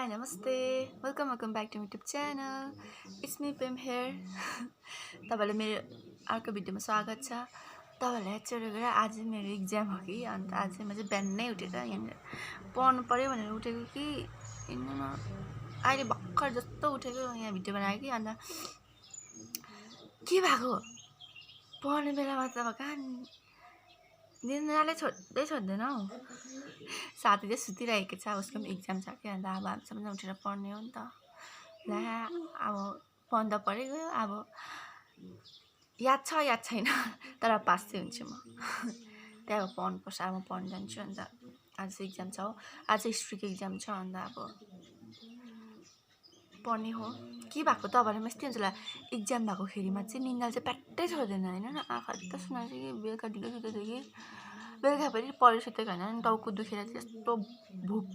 Hi, namaste. Welcome back to my YouTube channel. It's me Pim here. तपाईहरुले मेरो अर्को भिडियोमा स्वागत छ। तपाईहरुले एक्चुअली गरेर आज मेरो एक्जाम हो कि अनि आज म चाहिँ बिहानै उठेर यहाँ पढ्नु पर्यो भनेर उठेको कि अहिले भर्खर जस्तो उठेको यहाँ भिडियो बनाएको कि अन्त के भएको पढ्ने बेलामा त कहाँ निन्द्राले छोड्दैन हौ। साथी चाहिँ सुतिरहेको छ, उसको पनि एक्जाम छ कि अन्त अब हामीसँग उठेर पढ्ने हो नि त। ला अब पढ्न त परेको, अब याद छैन तर पास चाहिँ हुन्छु म। त्यही अब पढ्नुपर्छ, अब म पढ्न जान्छु। अन्त आज चाहिँ एक्जाम छ हो, आज हिस्ट्रीको एक्जाम छ। अन्त अब पढ्ने हो। के भएको तपाईँलाई म यस्तै हुन्छ होला, एक्जाम भएकोखेरिमा चाहिँ निन्द्रा चाहिँ प्याट्टै छोड्दैन होइन। आँखा यस्तो सुनाएको कि बेलुका ढिलो सुतेको कि बेलुका पनि पढेर सुतेको होइन। टाउको दुखेर चाहिँ यस्तो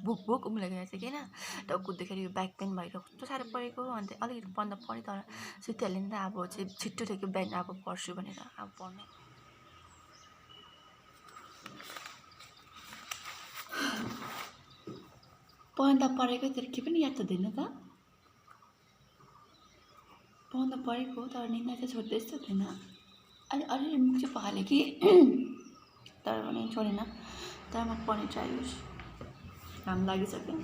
भुक उम्लेको रहेछ कि होइन। टाउको दुखेर यो ब्याक पेन भएर कस्तो साह्रो परेको। अन्त अलिकति पढ्न पऱ्यो तर सुतिहाल्यो नि त। अब चाहिँ छिट्टो थियो कि बिहान अब पढ्छु भनेर अब पढ्ने। पढ्न त पढेको तर के पनि याद हुँदैन त। पढ्न परेको तर निन्द्रा चाहिँ छोड्दै छैन। अलि मुख चाहिँ पखाल्यो कि तर पनि छोडेन। तर म पढ्ने ट्राई गर्छु, घाम लागिसक्यो।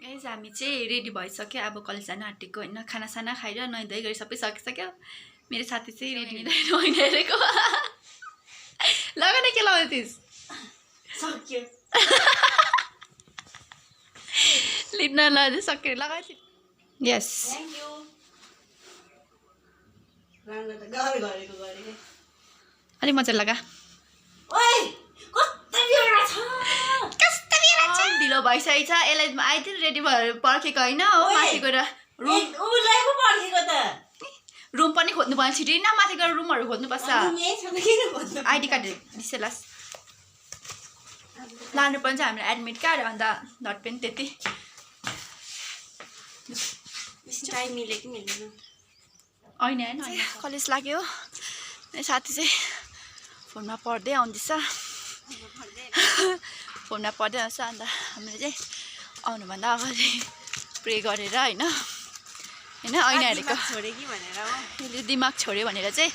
गाइस हामी चाहिँ रेडी भइसक्यो, अब कलेज जान आँटेको होइन। खानासाना खाएर नुहाइ धुवाइ गरी सबै सकिसक्यो। मेरो साथी चाहिँ रेडी नुहाइ हेरेको लगाएर के लगाउँथिस् सक्यो लिन ल सक्यो लगाएको यस थ्याङ्क यू। अलि मजा लगा ढिलो भइसकेको छ। यसलाई आइदिनु रेडी भएर पर्खेको होइन हो। माथि गएर रुम पनि खोज्नु पर्छ, छिटो न माथि गएर रुमहरू खोज्नुपर्छ। आइडी कार्ड दिसेलास लानु पर्छ हामीलाई, एडमिट कार्ड अन्त डट पेन त्यति। होइन कलेज लाग्यो। साथी चाहिँ फोनमा पढ्दै आउँदैछ, फोनमा पढ्दै आउँछ। अन्त हामीले चाहिँ आउनुभन्दा अगाडि प्रे गरेर होइन ऐना हेरेको यसले दिमाग छोड्यो भनेर चाहिँ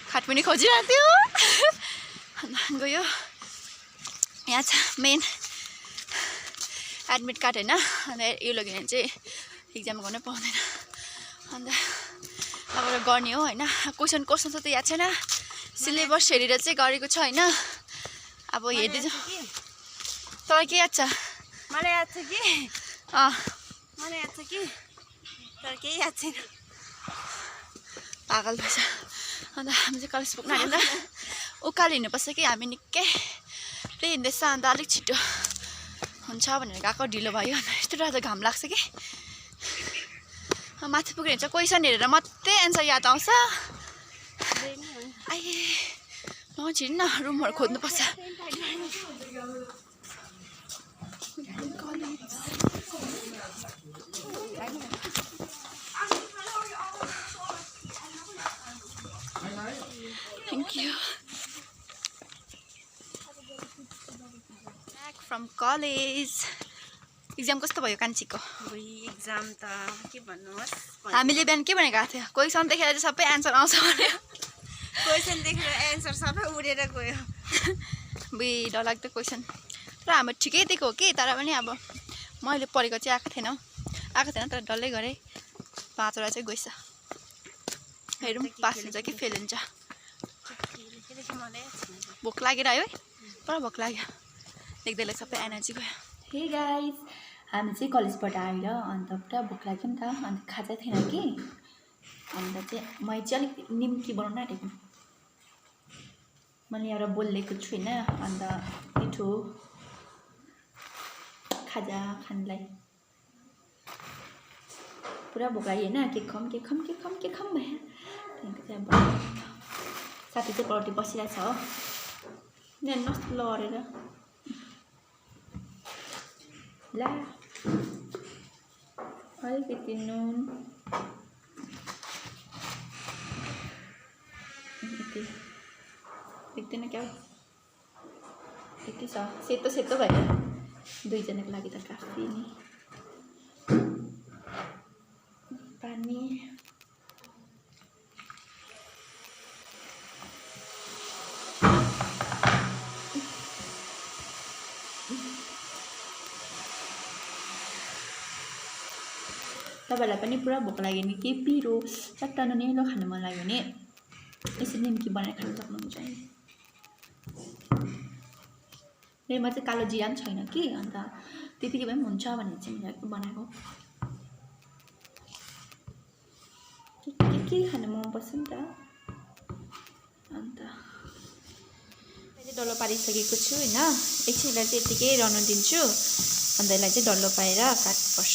खाट पनि खोजिरहेको थियो। अन्त गयो यहाँ छ मेन एडमिट कार्ड होइन। अन्त यो लग्यो भने चाहिँ एक्जाम गर्नै पाउँदैन। अन्त अब गर्ने हो होइन। क्वेसन त याद छैन, सिलेबस हेरेर चाहिँ गरेको छ होइन। अब हेर्दैछ तर के याद छ? मलाई याद छ कि मलाई याद छ कि तर केही याद छैन। पागल भएछ। अन्त हामी चाहिँ कलेज पुग्न आँट्यो नि त। उकालो हिँड्नुपर्छ कि हामी निकै त्यही हिँड्दैछ। अन्त अलिक छिटो हुन्छ भनेर गएको, ढिलो भयो। अन्त यस्तो डर घाम लाग्छ कि माथि पुगेर हिँड्छ। क्वेसन हेरेर मात्रै एन्सर याद आउँछ। आए नछिर्नु न, रुमहरू खोज्नुपर्छ। Thank you. Back from college. Exam कस्तो भयो कान्छीको? एक्जाम त के भन्नुहोस्, हामीले बिहान के भनेको थियो, क्वेसन देखेर चाहिँ सबै एन्सर आउँछ भन्यो। क्वेसन देखेर एन्सर सबै उडेर गयो। डरलाग्दो क्वेसन तर हाम्रो ठिकै दिएको हो कि। तर पनि अब मैले पढेको चाहिँ आएको थिएन तर डल्लै गरेँ। 5 वटा चाहिँ गएछ। हेरौँ पास हुन्छ कि फेल हुन्छ। भोक लागेर आयो है, पुरा भोक लाग्यो। देख्दैलाई सबै एनर्जी गयो। हे गाइस, हामी चाहिँ कलेजबाट आएर अन्त पुरा भोक लाग्यो नि त। अन्त खाजा थिएन कि अन्त चाहिँ मैले चाहिँ अलिक निम्की बनाउन आँटेको। मैले एउटा बोल लिएको छु होइन। अन्त मिठो खाजा खानलाई पुरा भोक लाग्यो होइन के खम भयो त्यहाँदेखिको चाहिँ अब साथी चाहिँ पल्टी बसिरहेको छ हो यहाँ नस्तो लडेर ला अलिकति नुन यति देख्दैन क्या यति छ सेतो सेतो भयो दुईजनाको लागि त काफी नि पानी तपाईहरुलाई पनि पुरा भोक लाग्यो नि के पिरो चट्टा नुनिलो खान मन लाग्यो भने यसरी निम्की बनाएर खान सक्नुहुन्छ नि मेरोमा चाहिँ कालो जिरा पनि छैन कि अन्त त्यतिकै भए पनि हुन्छ भनेर चाहिँ मैले बनाएको के खान मन पर्छ नि त अन्त मैले डल्लो पारिसकेको छु हैन एकछिनलाई चाहिँ यतिकै रहन दिन्छु अन्त यसलाई चाहिँ डल्लो पारेर काट्नुपर्छ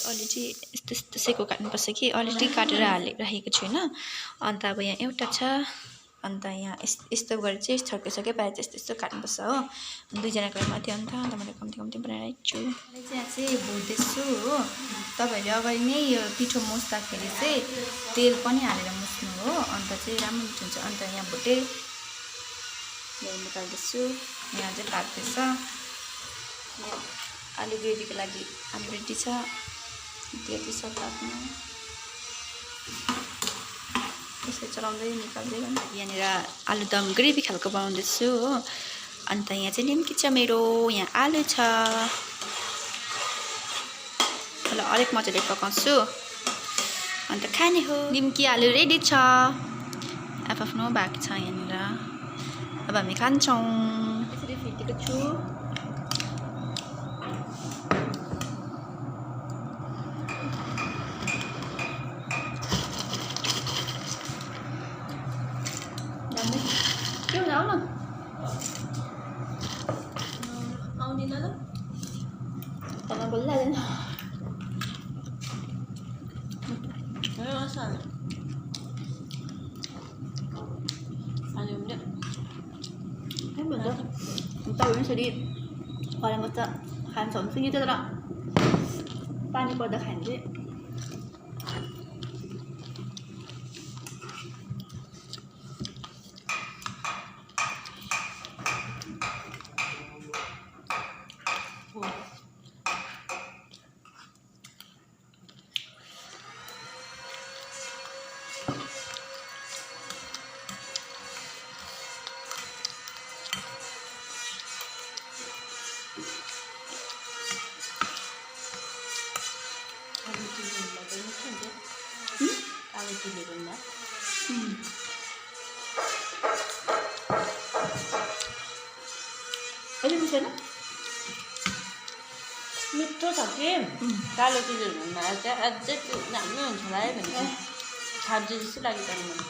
अलरेडी यस्तो यस्तो सेको काट्नुपर्छ कि अलरेडी काटेर राखेको छु हैन अन्त अब यहाँ एउटा छ अन्त यहाँ यस्तो गरेर चाहिँ छर्के पारेर चाहिँ यस्तो काट्नुपर्छ हो दुईजनाको माथि अन्त मैले कम्ती कम्ती बनाइरहेको छु मैले चाहिँ यहाँ चाहिँ भुट्दैछु हो तपाईहरुले अगाडि नै यो पिठो मुस्दाखेरि चाहिँ तेल पनि हालेर मुस्नु हो अन्त चाहिँ राम्रो हुन्छ अन्त यहाँ भुटे यहाँ निकाल्दैछु यहाँ चाहिँ पाक्दैछ आलु ग्रेभीको लागि आलु रेडी छ त्यति छ पाक्नु यसलाई चलाउँदै निकाल्दै यहाँनिर आलुदम ग्रेभी खालको बनाउँदैछु हो अन्त यहाँ चाहिँ निम्की छ मेरो यहाँ आलु छ ल अलिक मजाले पकाउँछु अन्त खाने हो निम्की आलु रेडी छ आफ्नो भएको छ यहाँनिर अब हामी खान्छौँ यसरी फिटेको छु आउँदैन ल तँलाई बोलिहालेन तपाईँ यसरी फलाएको त खान्छ हुन्छ कि तर पानी पर्दा खान्छ मिठो छ कि कालो तिलहरूभन्दा चाहिँ अझै राम्रो हुन्छ होला है भने खाब्जे जस्तो लाग्यो तर मलाई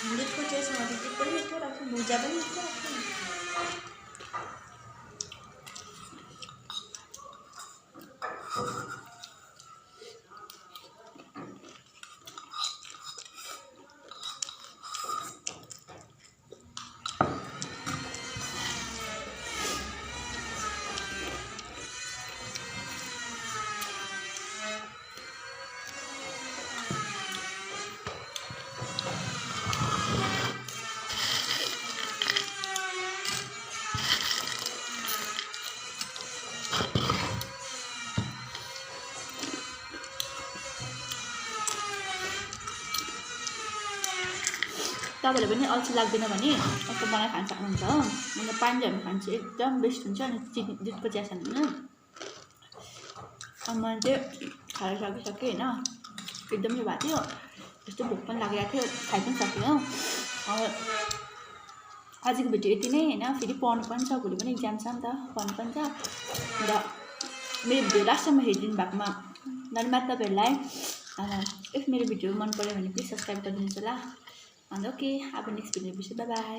दुधको टेस्टमा त दुध पनि मिठो लाग्छ भुजा पनि मिठो लाग्छ तपाईँहरूले पनि अल्छी लाग्दैन भने यस्तो बनाएर खान सक्नुहुन्छ हो अन्त पानीहरू खानु चाहिँ एकदम बेस्ट हुन्छ अनि दुधको चिया खानु होइन अनि मैले चाहिँ खाएर सकिसकेँ होइन एकदम चाहिँ भएको थियो यस्तो भोक पनि लागिरहेको थियो खाइ पनि सकेँ हो अब आजको भिडियो यति नै होइन फेरि पढ्नु पनि छ भोलि पनि इक्जाम छ नि त पढ्नु पनि छ र मेरो भिडियो लास्टसम्म हेरिदिनु भएकोमा धन्यवाद तपाईँहरूलाई इफ मेरो भिडियो मन पऱ्यो भने प्लिज सब्सक्राइब गरिदिनुहोस् होला अन्त ओके अब नेक्स्ट भिडियो पछि बाई बाई।